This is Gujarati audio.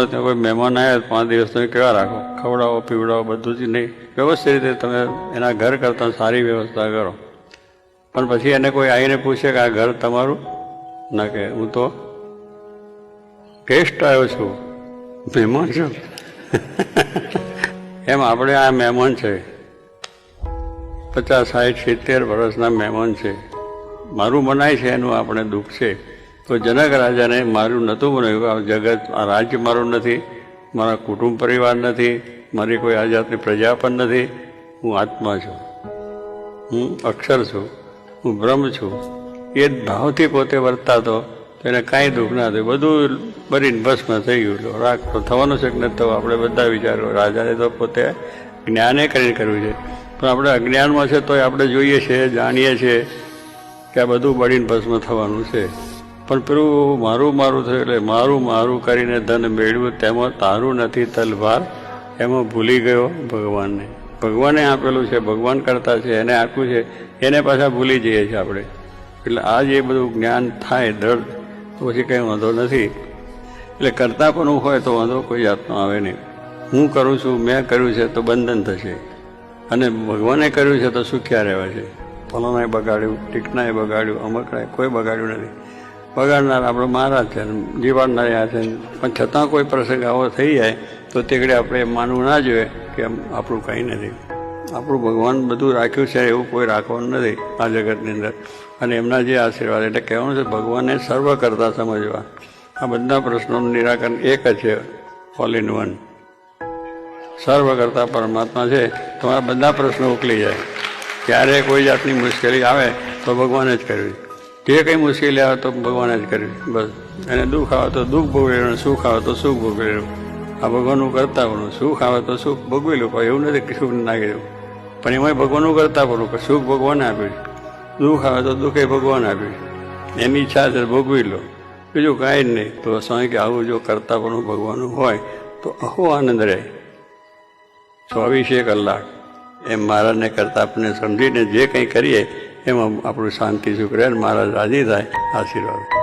તમારે ત્યાં કોઈ મહેમાન આવ્યા 5 દિવસ તમે કેવા રાખો? ખવડાવો પીવડાવો બધું જ નહીં, વ્યવસ્થિત રીતે તમે એના ઘર કરતાં સારી વ્યવસ્થા કરો. પણ પછી એને કોઈ આવીને પૂછે કે આ ઘર તમારું? ના કે હું તો ગેસ્ટ આવ્યો છું, મહેમાન છું. એમ આપણે આ મહેમાન છે, 50, 60, 70 વર્ષના મહેમાન છે. મારું મનાય છે એનું આપણે દુઃખ છે. તો જનક રાજાને મારું નહોતું બનાવ્યું. આ જગત, આ રાજ્ય મારું નથી, મારા કુટુંબ પરિવાર નથી, મારી કોઈ આ જાતની પ્રજા પણ નથી. હું આત્મા છું, હું અક્ષર છું, હું બ્રહ્મ છું. એ જ ભાવથી પોતે વર્તાતો તો એને કાંઈ દુઃખ ના થયું. બધું બરીને ભસ્મ થઈ ગયું. રાગ તો થવાનું છે કે નથી થવું આપણે બધા વિચારો. રાજાને તો પોતે જ્ઞાને કરીને કરવું છે, પણ આપણે અજ્ઞાનમાં છે તોય આપણે જોઈએ છીએ, જાણીએ છીએ કે આ બધું બળીને ભસ્મ થવાનું છે. પણ પેલું મારું મારું થયું એટલે મારું મારું કરીને ધન મેળવ્યું, તેમાં તારું નથી તલવાર, એમાં ભૂલી ગયો ભગવાનને. ભગવાને આપેલું છે, ભગવાન કરતા છે, એને આપ્યું છે, એને પાછા ભૂલી જઈએ છીએ આપણે. એટલે આ જે બધું જ્ઞાન થાય દ્રઢ, તો પછી કંઈ વાંધો નથી. એટલે કરતા પણ હોય તો વાંધો કોઈ જાતનો આવે નહીં. હું કરું છું, મેં કર્યું છે તો બંધન થશે, અને ભગવાને કર્યું છે તો સુખ્યા રહેવા છે. ફલાણાએ બગાડ્યું, ટીકનાએ બગાડ્યું, અમકડાએ કોઈ બગાડ્યું નથી. બગાડનાર આપણો મહારાજ છે, જીવાડનાર આ છે. પણ છતાં કોઈ પ્રસંગ આવો થઈ જાય તો તે ઘડી આપણે માનવું ના જોઈએ કે આપણું કંઈ નથી. આપણું ભગવાન બધું રાખ્યું છે, એવું કોઈ રાખવાનું નથી આ જગતની અંદર. અને એમના જે આશીર્વાદ, એટલે કહેવાનું છે ભગવાનને સર્વ કરતા સમજવા. આ બધા પ્રશ્નોનું નિરાકરણ એક જ છે, ઓલ ઇન વન. સર્વ કરતા પરમાત્મા છે, તમારા બધા પ્રશ્નો ઉકલી જાય. ક્યારે કોઈ જાતની મુશ્કેલી આવે તો ભગવાને જ કરવી. જે કંઈ મુશ્કેલી આવે તો ભગવાને જ કરવી. બસ એને દુઃખ આવે તો દુઃખ ભોગવી લેવું, સુખ આવે તો સુખ ભોગવી લેવું. આ ભગવાનનું કરતા પડવું. સુખ આવે તો સુખ ભોગવી લેવું, પણ એવું નથી કે સુખ નાખી દેવું. પણ એમાંય ભગવાનનું કરતા પડવું કે સુખ ભગવાને આપ્યું, દુઃખ આવે તો દુઃખ એ ભગવાન આપ્યું. એની ઈચ્છા છે ભોગવી લો, બીજું કાંઈ જ નહીં. તો સ્વામી કે આવું જો કરતા પણ ભગવાનનું હોય તો અહો આનંદ રહે 24 કલાક. એમ મહારાજને કરતાં આપણે સમજીને જે કંઈ કરીએ એમાં આપણું શાંતિ સુખ રહે, મહારાજ રાજી થાય. આશીર્વાદ.